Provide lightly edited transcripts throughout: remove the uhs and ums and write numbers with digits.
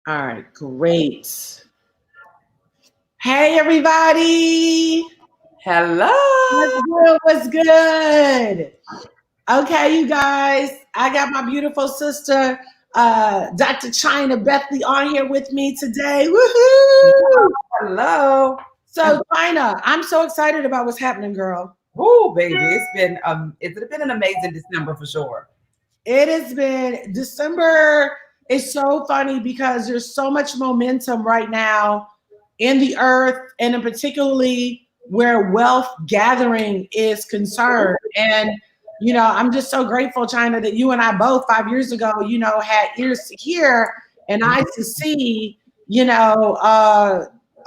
All right, great. Hey, everybody. Hello. What's good? What's good? Okay, you guys, I got my beautiful sister, Dr. China Bethley, on here with me today. Woohoo! Hello. So, China, I'm so excited about what's happening, girl. Oh, baby, it's been an amazing December for sure. It has been December is so funny because there's so much momentum right now in the earth, and in particularly where wealth gathering is concerned. And I'm just so grateful, China, that you and I both 5 years ago, had ears to hear and eyes to see,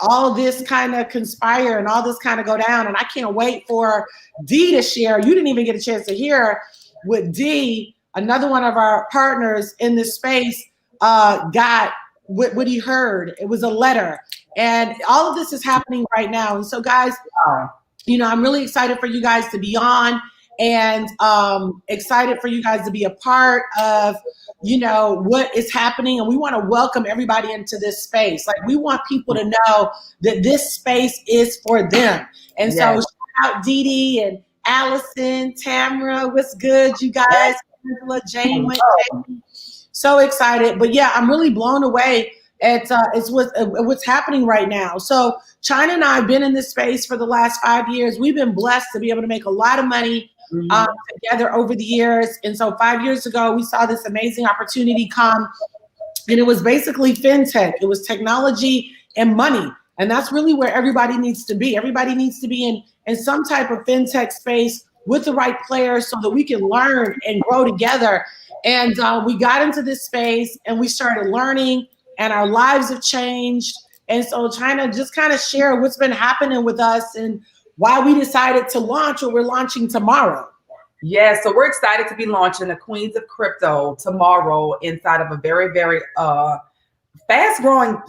all this kind of conspire and all this kind of go down. And I can't wait for Dee to share. You didn't even get a chance to hear with Dee, another one of our partners in this space, got what he heard. It was a letter. And all of this is happening right now. And so, guys, I'm really excited for you guys to be on, and excited for you guys to be a part of, what is happening. And we want to welcome everybody into this space. Like, we want people to know that this space is for them. And so, shout out Dee Dee and Allison, Tamara, what's good, you guys? Angela, Jane, so excited. But yeah, I'm really blown away at what's happening right now. So China and I have been in this space for the last 5 years. We've been blessed to be able to make a lot of money together over the years. And so 5 years ago, we saw this amazing opportunity come, and it was basically fintech. It was technology and money. And that's really where everybody needs to be. Everybody needs to be in some type of fintech space with the right players so that we can learn and grow together. And we got into this space and we started learning, and our lives have changed. And so trying to just kind of share what's been happening with us and why we decided to launch what we're launching tomorrow. Yeah, so we're excited to be launching the Queens of Crypto tomorrow inside of a very, very fast-growing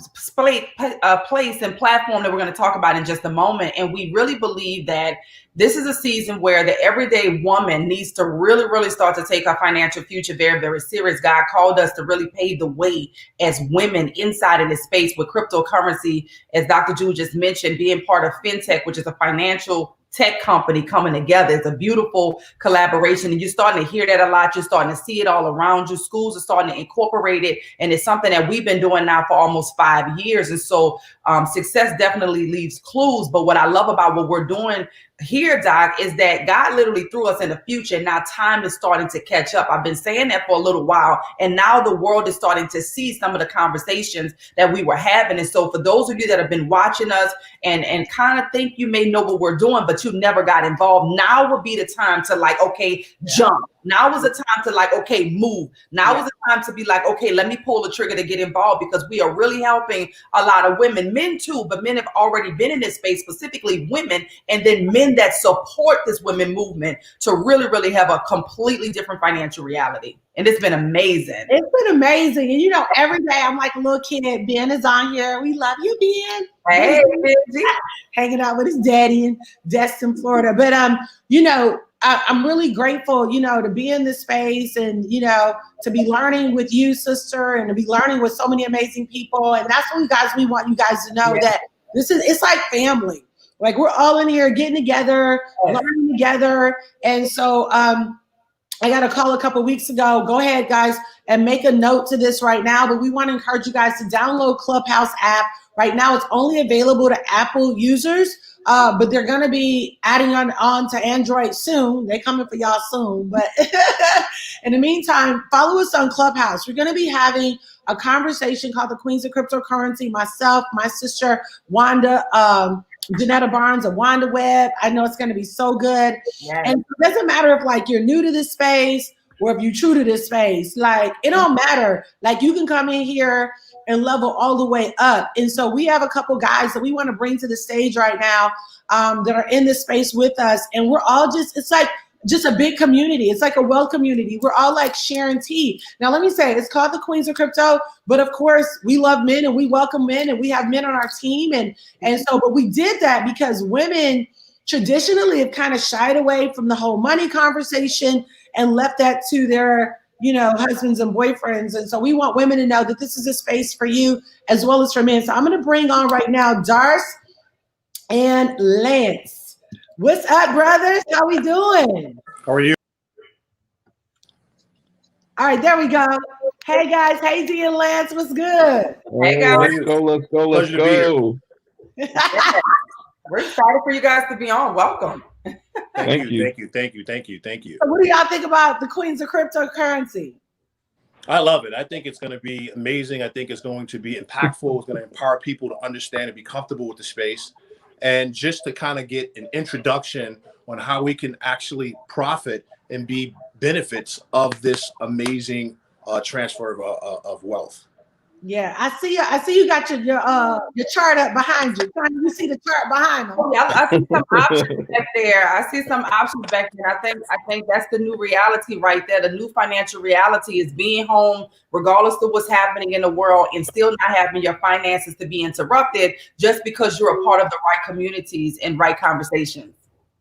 place and platform that we're going to talk about in just a moment. And we really believe that this is a season where the everyday woman needs to really, really start to take our financial future very, very serious. God called us to really pave the way as women inside of this space with cryptocurrency, as Dr. Ju just mentioned, being part of fintech, which is a financial tech company coming together. It's a beautiful collaboration, and you're starting to hear that a lot. You're starting to see it all around you. Schools are starting to incorporate it, and it's something that we've been doing now for almost 5 years. And so success definitely leaves clues. But what I love about what we're doing here, Doc, is that God literally threw us in the future. Now time is starting to catch up. I've been saying that for a little while, and now the world is starting to see some of the conversations that we were having. And so for those of you that have been watching us and kind of think you may know what we're doing, but you never got involved, now would be the time to jump. Now is the time to move. Now is the time to be okay, let me pull the trigger to get involved, because we are really helping a lot of women, men too, but men have already been in this space, specifically women, and then men that support this women movement to really, really have a completely different financial reality. And it's been amazing. It's been amazing. And every day I'm like a little kid. Ben is on here. We love you, Ben. Hey, hanging out with his daddy in Destin, Florida. But I'm really grateful, to be in this space and, to be learning with you, sister, and to be learning with so many amazing people. And that's what we want you guys to know, that it's like family. Like, we're all in here getting together, learning together. And so I got a call a couple weeks ago. Go ahead, guys, and make a note to this right now. But we want to encourage you guys to download Clubhouse app. Right now, it's only available to Apple users, but they're going to be adding on to Android soon. They're coming for y'all soon. But in the meantime, follow us on Clubhouse. We're going to be having a conversation called the Queens of Cryptocurrency. Myself, my sister, Wanda, Janetta Barnes and Wanda Webb. I know it's going to be so good. Yes. And it doesn't matter if you're new to this space or if you're true to this space. It don't matter. You can come in here and level all the way up. And so we have a couple guys that we want to bring to the stage right now that are in this space with us. And we're all just a big community. It's like a wealth community. We're all sharing tea. Now, let me say, it's called the Queens of Crypto, but of course we love men and we welcome men and we have men on our team. But we did that because women traditionally have kind of shied away from the whole money conversation and left that to their, husbands and boyfriends. And so we want women to know that this is a space for you as well as for men. So I'm going to bring on right now Darce and Lance. What's up, brothers? How we doing? How are you? All right, there we go. Hey guys, hey D and Lance, what's good? Hey guys, let's go. We're excited for you guys to be on. Welcome. Thank you. So what do y'all think about the Queens of Cryptocurrency? I love it. I think it's going to be amazing. I think it's going to be impactful. It's going to empower people to understand and be comfortable with the space, and just to kind of get an introduction on how we can actually profit and be benefits of this amazing transfer of wealth. Yeah, I see you got your chart up behind you. You see the chart behind them. Yeah, I see some options back there. I think that's the new reality right there. The new financial reality is being home, regardless of what's happening in the world, and still not having your finances to be interrupted just because you're a part of the right communities and right conversations.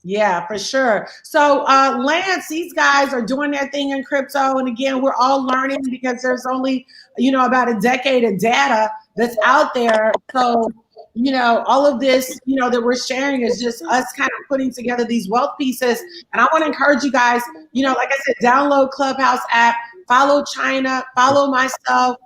Yeah, for sure. So Lance, these guys are doing their thing in crypto. And again, we're all learning because there's only, about a decade of data that's out there. So, all of this, that we're sharing is just us kind of putting together these wealth pieces. And I want to encourage you guys, like I said, download Clubhouse app, follow China, follow myself,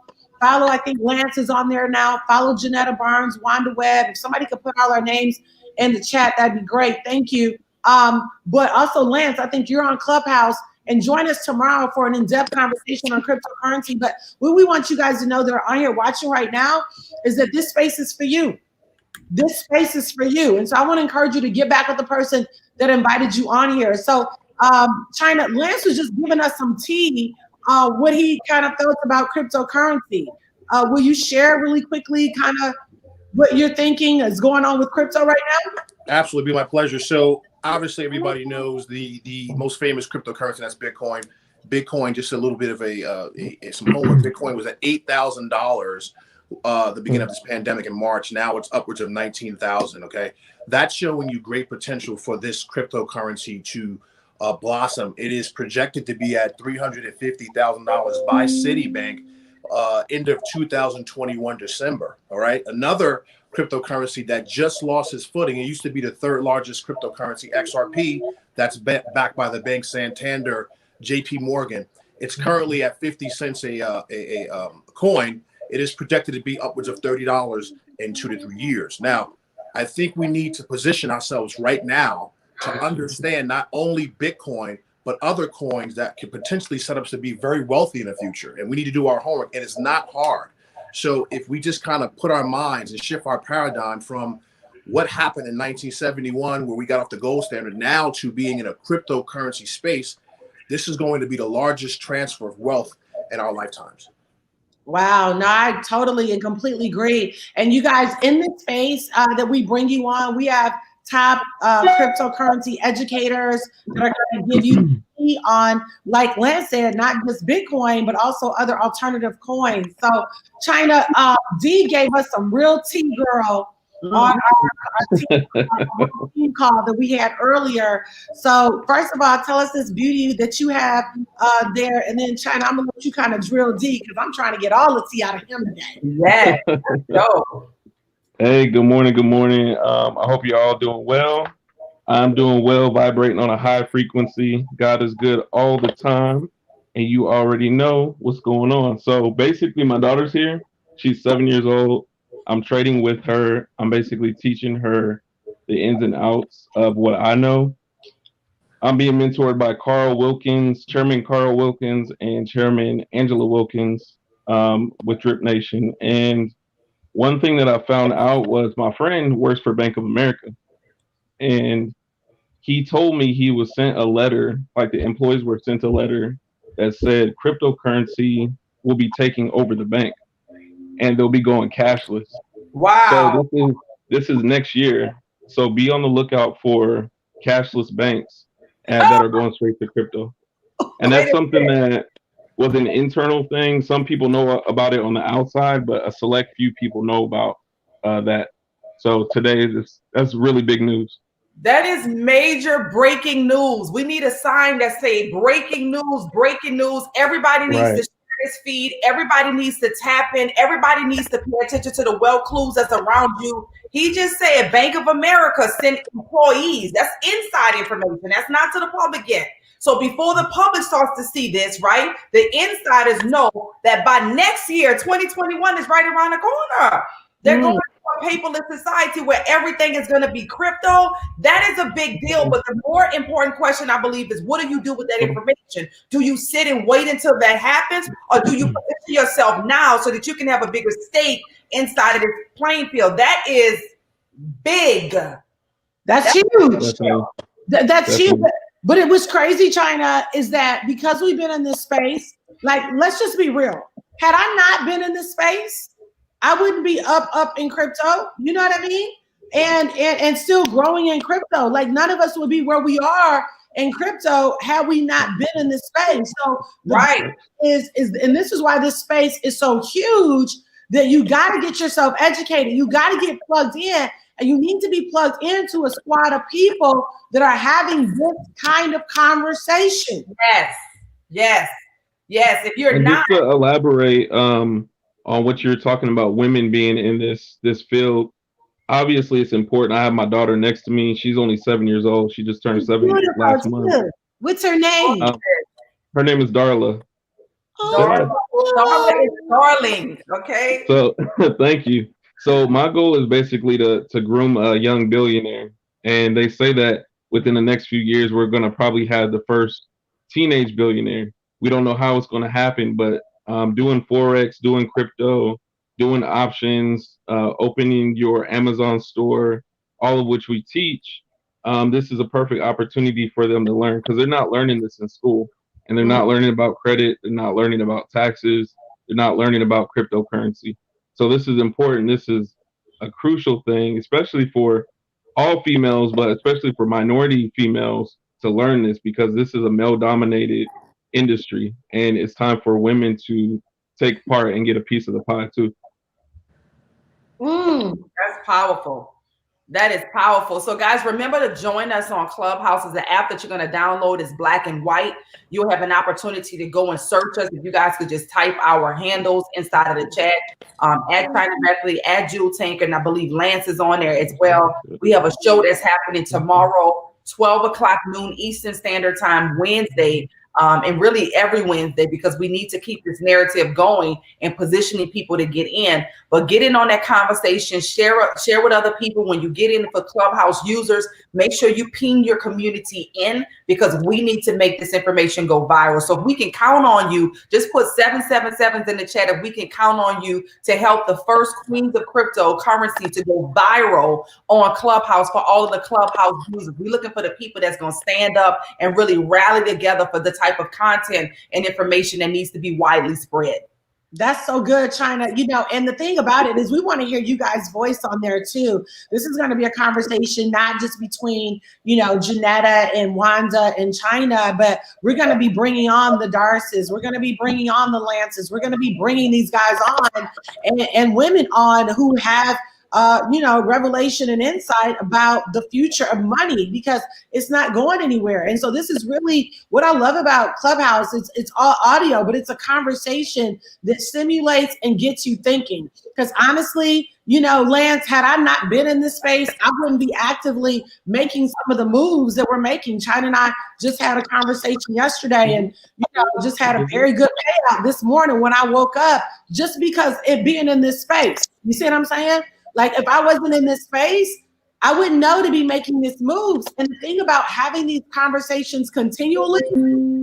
follow, I think Lance is on there now, follow Janetta Barnes, Wanda Webb. If somebody could put all our names in the chat, that'd be great. Thank you. But also, Lance, I think you're on Clubhouse, and join us tomorrow for an in-depth conversation on cryptocurrency. But what we want you guys to know that are on here watching right now is that this space is for you. This space is for you. And so I want to encourage you to get back with the person that invited you on here. So China, Lance was just giving us some tea, what he kind of felt about cryptocurrency. Will you share really quickly kind of what you're thinking is going on with crypto right now? Absolutely, be my pleasure. So obviously everybody knows the most famous cryptocurrency, that's Bitcoin. Bitcoin, just a little bit of some homework. Bitcoin was at $8,000 the beginning of this pandemic in March. Now it's upwards of 19,000. Okay, that's showing you great potential for this cryptocurrency to blossom. It is projected to be at $350,000 by Citibank end of 2021 December. All right, another cryptocurrency that just lost its footing. It used to be the third largest cryptocurrency, XRP, that's backed by the bank Santander, JP Morgan. It's currently at 50 cents a coin. It is projected to be upwards of $30 in 2 to 3 years. Now, I think we need to position ourselves right now to understand not only Bitcoin, but other coins that could potentially set us to be very wealthy in the future. And we need to do our homework, and it's not hard. So if we just kind of put our minds and shift our paradigm from what happened in 1971, where we got off the gold standard, now to being in a cryptocurrency space, this is going to be the largest transfer of wealth in our lifetimes. Wow, no, I totally and completely agree. And you guys, in this space that we bring you on, we have top cryptocurrency educators that are going to give you on, like Lance said, not just Bitcoin, but also other alternative coins. So China, D gave us some real tea, girl, on our team call that we had earlier. So first of all, tell us this beauty that you have there. And then China, I'm going to let you kind of drill D because I'm trying to get all the tea out of him today. Yeah, let's go. Hey, good morning. Good morning. I hope you're all doing well. I'm doing well, vibrating on a high frequency. God is good all the time, and you already know what's going on. So basically, my daughter's here. She's 7 years old. I'm trading with her. I'm basically teaching her the ins and outs of what I know. I'm being mentored by Chairman Carl Wilkins, and Chairman Angela Wilkins with Drip Nation. And one thing that I found out was my friend works for Bank of America, and he told me he was sent a letter, like the employees were sent a letter that said cryptocurrency will be taking over the bank and they'll be going cashless. Wow. So this is next year. So be on the lookout for cashless banks that are going straight to crypto. And that's something that was an internal thing. Some people know about it on the outside, but a select few people know about that. So today, that's really big news. That is major breaking news. We need a sign that say breaking news, breaking news. Everybody needs to share this feed. Everybody needs to tap in. Everybody needs to pay attention to the well clues that's around you. He just said Bank of America sent employees. That's inside information. That's not to the public yet. So before the public starts to see this, right, the insiders know that by next year, 2021 is right around the corner. They're going to a paperless society where everything is going to be crypto. That is a big deal. But the more important question, I believe, is what do you do with that information? Do you sit and wait until that happens, or do you position yourself now so that you can have a bigger stake inside of this playing field? That is big. That's huge. That's huge. But it was crazy, China, is that because we've been in this space, like, let's just be real. Had I not been in this space, I wouldn't be up in crypto. You know what I mean? And still growing in crypto. Like, none of us would be where we are in crypto had we not been in this space. So right is and this is why this space is so huge, that you got to get yourself educated. You got to get plugged in, and you need to be plugged into a squad of people that are having this kind of conversation. Yes. If you're not, just to elaborate on what you're talking about, women being in this field, obviously it's important. I have my daughter next to me. She's only 7 years old. She just turned 7 last month. What's her name? Her name is Darla. Darla is darling. Okay. So thank you. So my goal is basically to groom a young billionaire, and they say that within the next few years we're going to probably have the first teenage billionaire. We don't know how it's going to happen, but doing Forex, doing crypto, doing options, opening your Amazon store, all of which we teach, this is a perfect opportunity for them to learn, because they're not learning this in school, and they're not learning about credit. They're not learning about taxes. They're not learning about cryptocurrency. So this is important. This is a crucial thing, especially for all females, but especially for minority females to learn this, because this is a male-dominated industry, and it's time for women to take part and get a piece of the pie too. That's powerful. That is powerful. So guys, remember to join us on Clubhouse. Is the app that you're going to download. Is black and white. You'll have an opportunity to go and search us. If you guys could just type our handles inside of the chat, add China Directly, add Jewel Tanker, and I believe Lance is on there as well. We have a show that's happening tomorrow, 12 o'clock noon Eastern Standard Time, Wednesday. And really every Wednesday, because we need to keep this narrative going and positioning people to get in. But get in on that conversation, share with other people. When you get in for Clubhouse users, make sure you ping your community in, because we need to make this information go viral. So if we can count on you, just put 777s in the chat. If we can count on you to help the first queens of cryptocurrency to go viral on Clubhouse for all of the Clubhouse users. We're looking for the people that's going to stand up and really rally together for the type of content and information that needs to be widely spread. That's so good, China. You know, and the thing about it is we want to hear you guys' voice on there too. This is going to be a conversation not just between, you know, Janetta and Wanda and China, but we're going to be bringing on the Darces. We're going to be bringing on the Lances. We're going to be bringing these guys on and women on who have you know, revelation and insight about the future of money, because it's not going anywhere. And so this is really what I love about Clubhouse. It's all audio, but it's a conversation that stimulates and gets you thinking. Because honestly, you know, Lance, had I not been in this space, I wouldn't be actively making some of the moves that we're making. China and I just had a conversation yesterday, and you know, just had a very good payout this morning when I woke up, just because it being in this space. You see what I'm saying? Like, if I wasn't in this space, I wouldn't know to be making these moves. And the thing about having these conversations continually,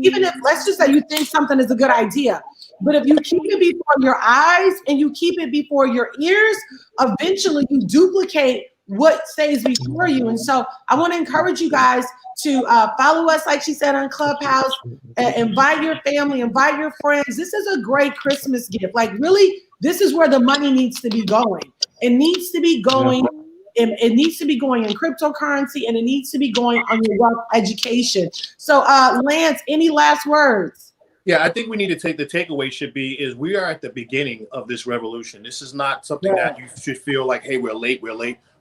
even if, let's just say you think something is a good idea, but if you keep it before your eyes and you keep it before your ears, eventually you duplicate what stays before you. And so I want to encourage you guys to follow us, like she said, on Clubhouse, invite your family, invite your friends. This is a great Christmas gift. Like, really, this is where the money needs to be going. It needs to be going. It needs to be going in cryptocurrency, and it needs to be going on your wealth education. So, Lance, any last words? Yeah, I think we need to take the takeaway should be is we are at the beginning of this revolution. This is not something that you should feel like, hey, we're late.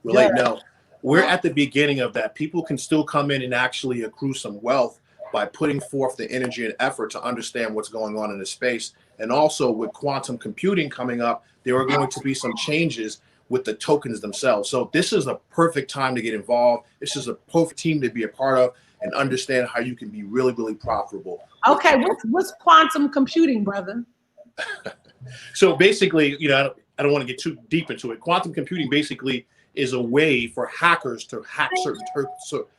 No. We're at the beginning of that. People can still come in and actually accrue some wealth by putting forth the energy and effort to understand what's going on in the space. And also with quantum computing coming up, there are going to be some changes with the tokens themselves. So this is a perfect time to get involved. This is a perfect team to be a part of and understand how you can be really, really profitable. Okay, what's quantum computing, brother? So basically, I don't want to get too deep into it. Quantum computing basically is a way for hackers to hack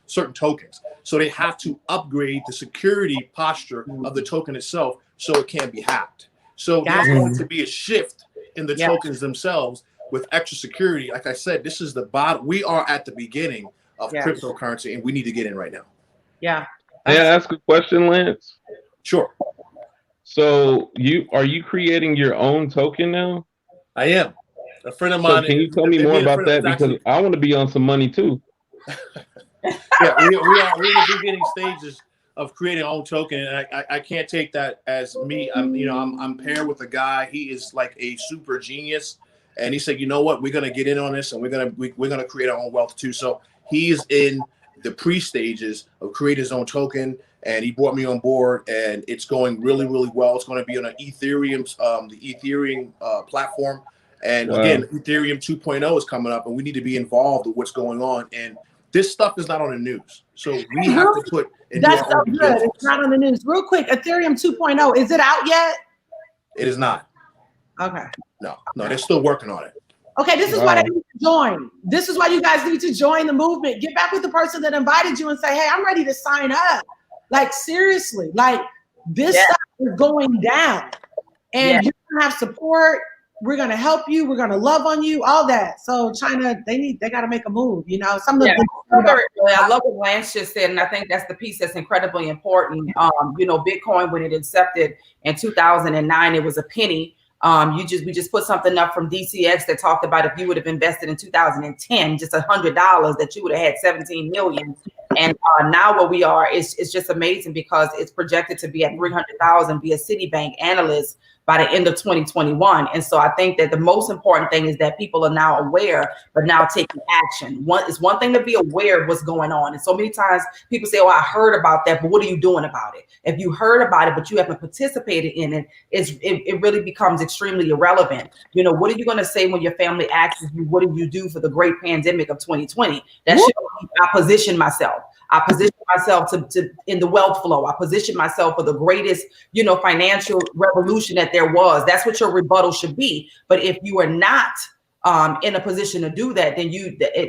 certain tokens. So they have to upgrade the security posture of the token itself so it can't be hacked. So there's going to be a shift in the tokens themselves with extra security. Like I said, this is the bottom. We are at the beginning of cryptocurrency, and we need to get in right now. Yeah. May I ask a question, Lance? Sure. So are you creating your own token now? I am. A friend of mine. So can you tell me more about that? Because I want to be on some money too. Yeah, we're in the beginning stages of creating our own token, and I can't take that as me. I'm paired with a guy. He is like a super genius, and he said, you know what, we're gonna get in on this, and we're gonna create our own wealth too. So he's in the pre-stages of creating his own token, and he brought me on board, and it's going really, really well. It's going to be on an Ethereum, the Ethereum platform. And again, Ethereum 2.0 is coming up, and we need to be involved with what's going on. And this stuff is not on the news, so we have to put. That's so good. It's not on the news. Real quick, Ethereum 2.0, is it out yet? It is not. Okay. No, they're still working on it. Okay, this is why they need to join. This is why you guys need to join the movement. Get back with the person that invited you and say, hey, I'm ready to sign up. Like, seriously, like this stuff is going down. And you're going to have support. We're going to help you. We're going to love on you, all that. So China, they got to make a move, I love what Lance just said. And I think that's the piece that's incredibly important. Bitcoin, when it incepted in 2009, it was a penny. We just put something up from DCX that talked about if you would have invested in 2010, just $100, that you would have had 17 million. And now where we are, it's just amazing because it's projected to be at 300,000 via Citibank analysts by the end of 2021. And so I think that the most important thing is that people are now aware, but now taking action. It's one thing to be aware of what's going on. And so many times people say, oh, I heard about that, but what are you doing about it? If you heard about it, but you haven't participated in it, it really becomes extremely irrelevant. What are you going to say when your family asks you, what did you do for the great pandemic of 2020? That should be, I position myself. I position myself to in the wealth flow. I position myself for the greatest, financial revolution that there was. That's what your rebuttal should be. But if you are not in a position to do that, then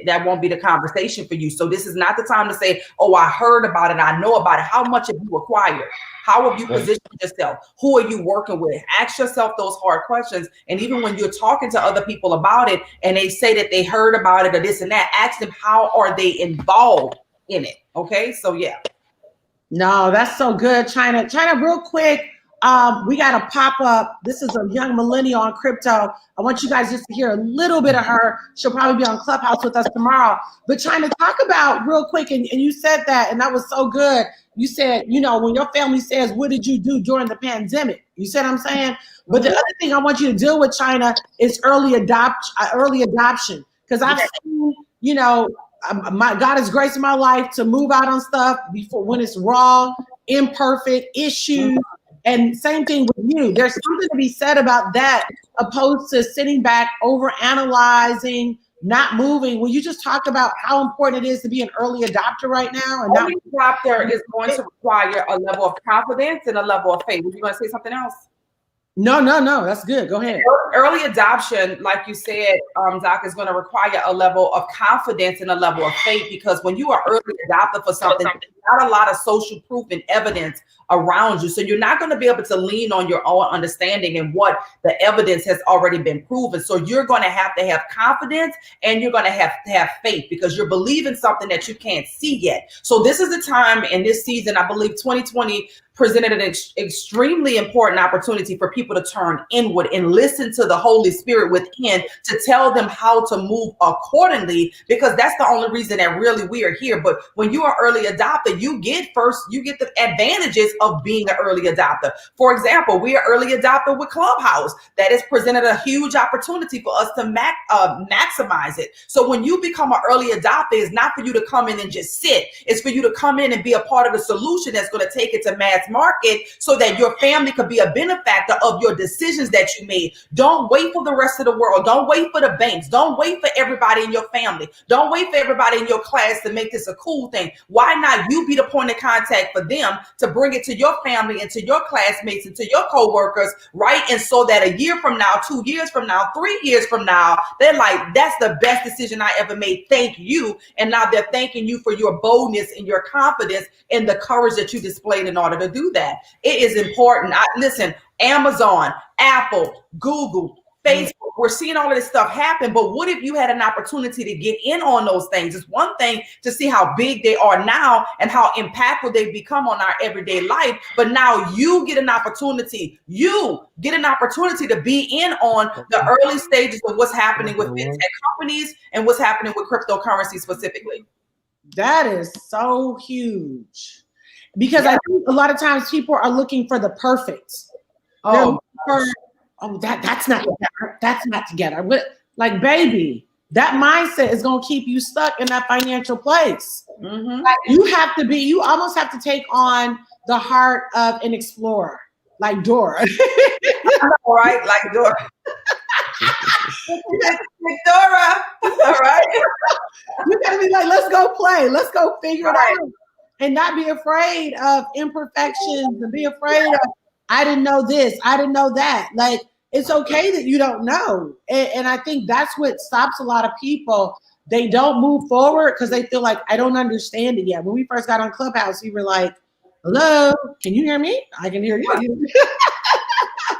that won't be the conversation for you. So this is not the time to say, oh, I heard about it, I know about it. How much have you acquired? How have you positioned yourself? Who are you working with? Ask yourself those hard questions. And even when you're talking to other people about it and they say that they heard about it or this and that, ask them, how are they involved in it? Okay, so yeah. No, that's so good. China, real quick. We got a pop up. This is a young millennial on crypto. I want you guys just to hear a little bit of her. She'll probably be on Clubhouse with us tomorrow. But China, talk about real quick, and you said that, and that was so good. You said, when your family says, what did you do during the pandemic? You said, I'm saying. But the other thing I want you to deal with, China, is early adoption. Because I've seen, God has graced my life to move out on stuff before when it's raw, imperfect, issues. And same thing with you. There's something to be said about that, opposed to sitting back, over analyzing, not moving. Will you just talk about how important it is to be an early adopter right now? And early adopter is going to require a level of confidence and a level of faith. Were you going to say something else? No, that's good. Go ahead. Early adoption, like you said, Doc, is going to require a level of confidence and a level of faith, because when you are early adopter for something, there's not a lot of social proof and evidence around you. So you're not going to be able to lean on your own understanding and what the evidence has already been proven. So you're going to have confidence and you're going to have faith, because you're believing something that you can't see yet. So this is the time in this season, I believe 2020 presented an extremely important opportunity for people to turn inward and listen to the Holy Spirit within to tell them how to move accordingly, because that's the only reason that really we are here. But when you are early adopter, that you get the advantages of being an early adopter. For example, we are early adopter with Clubhouse. That has presented a huge opportunity for us to maximize it. So when you become an early adopter, it's not for you to come in and just sit. It's for you to come in and be a part of the solution that's going to take it to mass market so that your family could be a benefactor of your decisions that you made. Don't wait for the rest of the world. Don't wait for the banks. Don't wait for everybody in your family. Don't wait for everybody in your class to make this a cool thing. Why not you be the point of contact for them to bring it to your family and to your classmates and to your coworkers, right? And so that a year from now, 2 years from now, 3 years from now, they're like, that's the best decision I ever made. Thank you. And now they're thanking you for your boldness and your confidence and the courage that you displayed in order to do that. It is important. Listen, Amazon, Apple, Google, Facebook, we're seeing all of this stuff happen, but what if you had an opportunity to get in on those things? It's one thing to see how big they are now and how impactful they've become on our everyday life, but now you get an opportunity to be in on the early stages of what's happening with fintech companies and what's happening with cryptocurrency specifically. That is so huge. Because I think a lot of times people are looking for the perfect. That's not together. That's not together. Like, baby, that mindset is going to keep you stuck in that financial place. Mm-hmm. Like, you almost have to take on the heart of an explorer, like Dora. Right? Like Dora. Dora. All right. You got to be like, let's go play. Let's go figure it out. And not be afraid of imperfections and be afraid of, I didn't know this, I didn't know that. Like, it's okay that you don't know. And I think that's what stops a lot of people. They don't move forward because they feel like, I don't understand it yet. When we first got on Clubhouse, we were like, hello, can you hear me? I can hear you.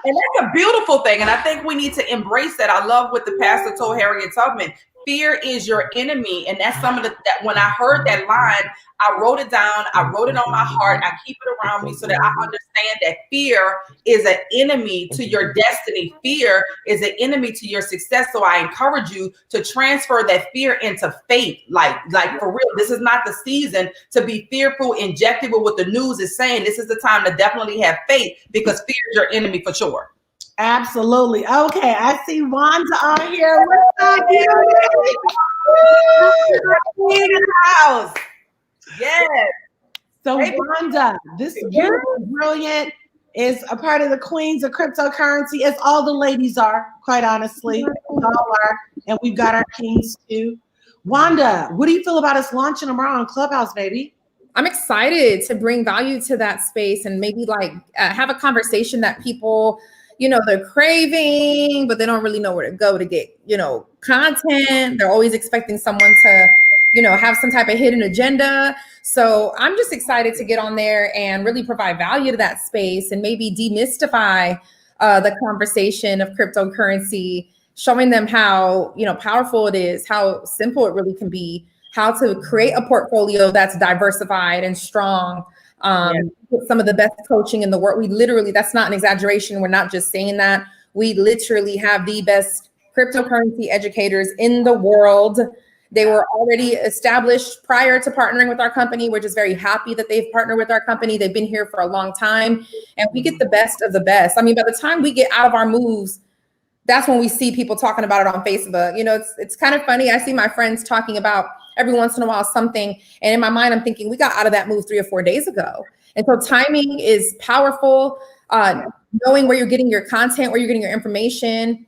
And that's a beautiful thing. And I think we need to embrace that. I love what the pastor told Harriet Tubman. Fear is your enemy. And that's some of that when I heard that line, I wrote it down. I wrote it on my heart. I keep it around me so that I understand that fear is an enemy to your destiny. Fear is an enemy to your success. So I encourage you to transfer that fear into faith. Like for real, this is not the season to be fearful, injected with what the news is saying. This is the time to definitely have faith because fear is your enemy for sure. Absolutely. Okay, I see Wanda on here. What's up, in the house? Yes. So Wanda, this beautiful, brilliant is a part of the Queens of Cryptocurrency, as all the ladies are, quite honestly. We all are, and we've got our kings too. Wanda, what do you feel about us launching tomorrow on Clubhouse, baby? I'm excited to bring value to that space and maybe have a conversation that people, they're craving, but they don't really know where to go to get, content. They're always expecting someone to, have some type of hidden agenda. So I'm just excited to get on there and really provide value to that space and maybe demystify the conversation of cryptocurrency, showing them how, powerful it is, how simple it really can be, how to create a portfolio that's diversified and strong. Some of the best coaching in the world. We literally, that's not an exaggeration. We're not just saying that. We literally have the best cryptocurrency educators in the world. They were already established prior to partnering with our company. We're just very happy that they've partnered with our company. They've been here for a long time and we get the best of the best. I mean, by the time we get out of our moves, that's when we see people talking about it on Facebook. It's kind of funny. I see my friends talking about every once in a while something. And in my mind, I'm thinking we got out of that move 3 or 4 days ago. And so timing is powerful. Knowing where you're getting your content, where you're getting your information,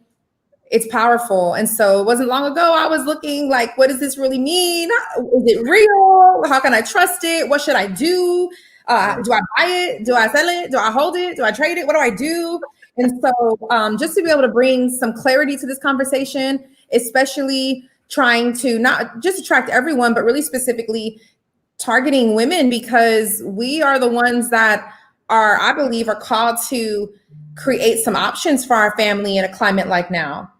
it's powerful. And so it wasn't long ago, I was looking like, what does this really mean? Is it real? How can I trust it? What should I do? Do I buy it? Do I sell it? Do I hold it? Do I trade it? What do I do? And so just to be able to bring some clarity to this conversation, especially trying to not just attract everyone, but really specifically targeting women, because we are the ones that are, I believe, are called to create some options for our family in a climate like now.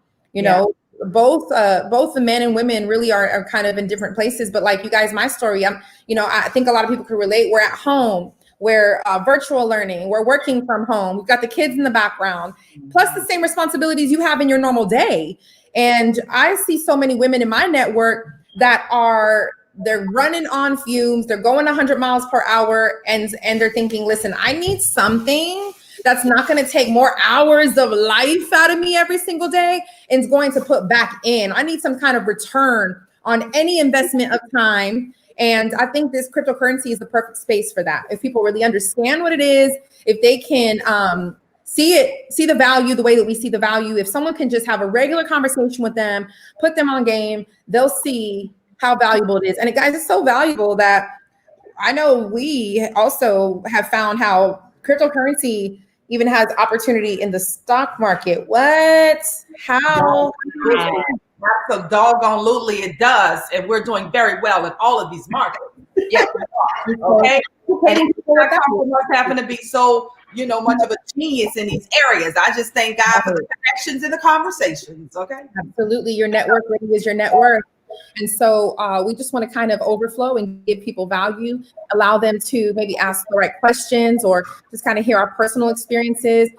Both the men and women really are kind of in different places. But like you guys, my story, I think a lot of people can relate. We're at home. We're virtual learning. We're working from home. We've got the kids in the background, plus the same responsibilities you have in your normal day. And I see so many women in my network that are they're running on fumes, they're going 100 miles per hour, and they're thinking, listen, I need something that's not going to take more hours of life out of me every single day and is going to put back in. I need some kind of return on any investment of time. And I think this cryptocurrency is the perfect space for that. If people really understand what it is, if they can see the value the way that we see the value, if someone can just have a regular conversation with them, put them on game, they'll see how valuable it is. And guys, it's so valuable that I know we also have found how cryptocurrency even has opportunity in the stock market. What? How? So doggone lutely it does, and we're doing very well in all of these markets. Yeah, okay. And must happen to be so much of a genius in these areas. I just thank God for the connections and the conversations. Okay, absolutely. Your network really is your net worth. And so we just want to kind of overflow and give people value, allow them to maybe ask the right questions or just kind of hear our personal experiences.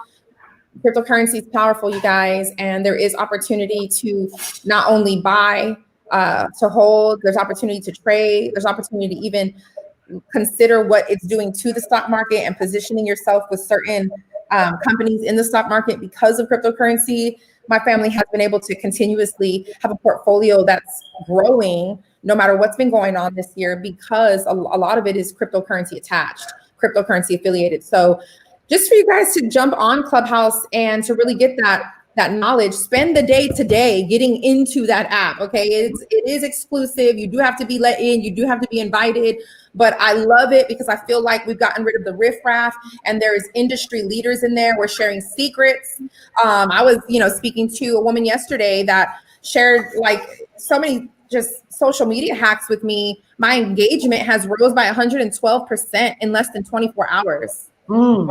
Cryptocurrency is powerful, you guys, and there is opportunity to not only buy, to hold, there's opportunity to trade, there's opportunity to even consider what it's doing to the stock market and positioning yourself with certain companies in the stock market because of cryptocurrency. My family has been able to continuously have a portfolio that's growing no matter what's been going on this year because a lot of it is cryptocurrency attached, cryptocurrency affiliated. So just for you guys to jump on Clubhouse and to really get that knowledge, spend the day today getting into that app. Okay, it is exclusive. You do have to be let in. You do have to be invited. But I love it because I feel like we've gotten rid of the riffraff and there's industry leaders in there. We're sharing secrets. I was, speaking to a woman yesterday that shared like so many just social media hacks with me. My engagement has rose by 112% in less than 24 hours. Wow.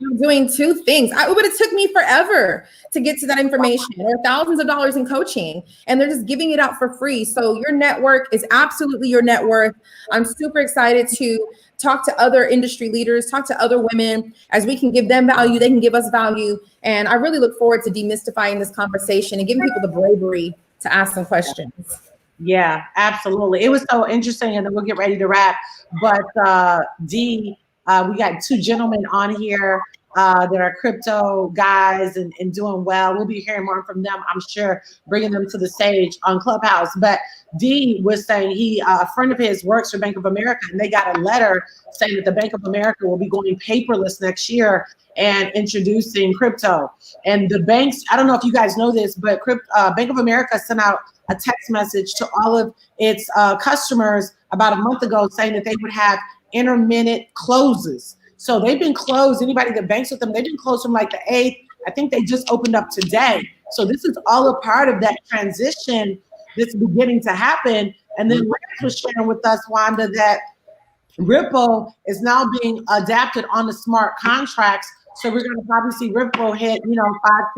I'm doing two things. It would have took me forever to get to that information or thousands of dollars in coaching, and they're just giving it out for free. So your network is absolutely your net worth. I'm super excited to talk to other industry leaders, talk to other women as we can give them value. They can give us value. And I really look forward to demystifying this conversation and giving people the bravery to ask some questions. Yeah, absolutely. It was so interesting. And then we'll get ready to wrap. But Dee, we got two gentlemen on here that are crypto guys and doing well. We'll be hearing more from them, I'm sure, bringing them to the stage on Clubhouse. But Dee was saying a friend of his works for Bank of America, and they got a letter saying that the Bank of America will be going paperless next year and introducing crypto. And the banks, I don't know if you guys know this, but Bank of America sent out a text message to all of its customers about a month ago saying that they would have intermittent closes. So they've been closed. Anybody that banks with them, they've been closed from like the 8th. I think they just opened up today. So this is all a part of that transition that's beginning to happen. And then Lance was sharing with us, Wanda, that Ripple is now being adapted on the smart contracts. So we're going to probably see Ripple hit, $5,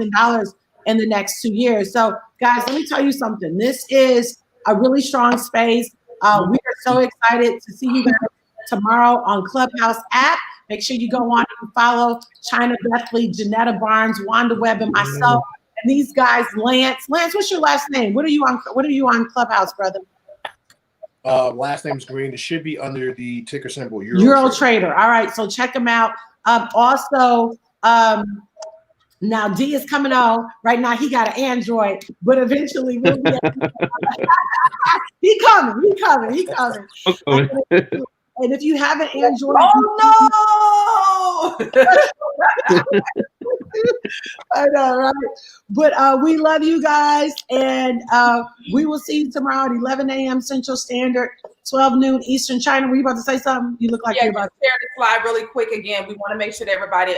$10 in the next 2 years. So guys, let me tell you something. This is a really strong space. We are so excited to see you guys tomorrow on Clubhouse app. Make sure you go on and follow China Bethley, Janetta Barnes, Wanda Webb, and myself. And these guys, Lance, what's your last name? What are you on Clubhouse, brother? Last name's Green. It should be under the ticker symbol Euro Trader. All right, so check them out. Also, now D is coming on. Right now, he got an Android, but eventually we'll be. He coming. And if you have an Android, oh no! I know, right? But we love you guys, and we will see you tomorrow at 11 a.m. Central Standard, 12 noon Eastern China. Were you about to say something? You look like you're about to share the flyer really quick. Again, we want to make sure that everybody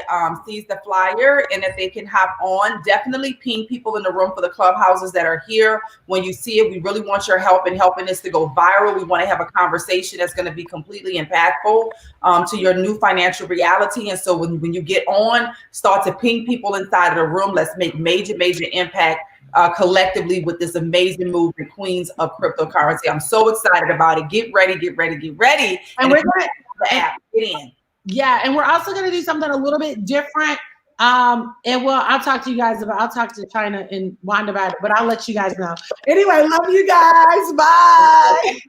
sees the flyer and that they can hop on. Definitely ping people in the room for the clubhouses that are here. When you see it, we really want your help in helping this to go viral. We want to have a conversation that's going to be completely impactful to your new financial reality. And so when you get on, start to ping people inside of the room. Let's make major impact collectively with this amazing movement, Queens of Cryptocurrency. I'm so excited about it. Get ready. And we're going the app. Get in. Yeah, and we're also going to do something a little bit different. I'll talk to China and Wanda about it, but I'll let you guys know. Anyway, love you guys. Bye.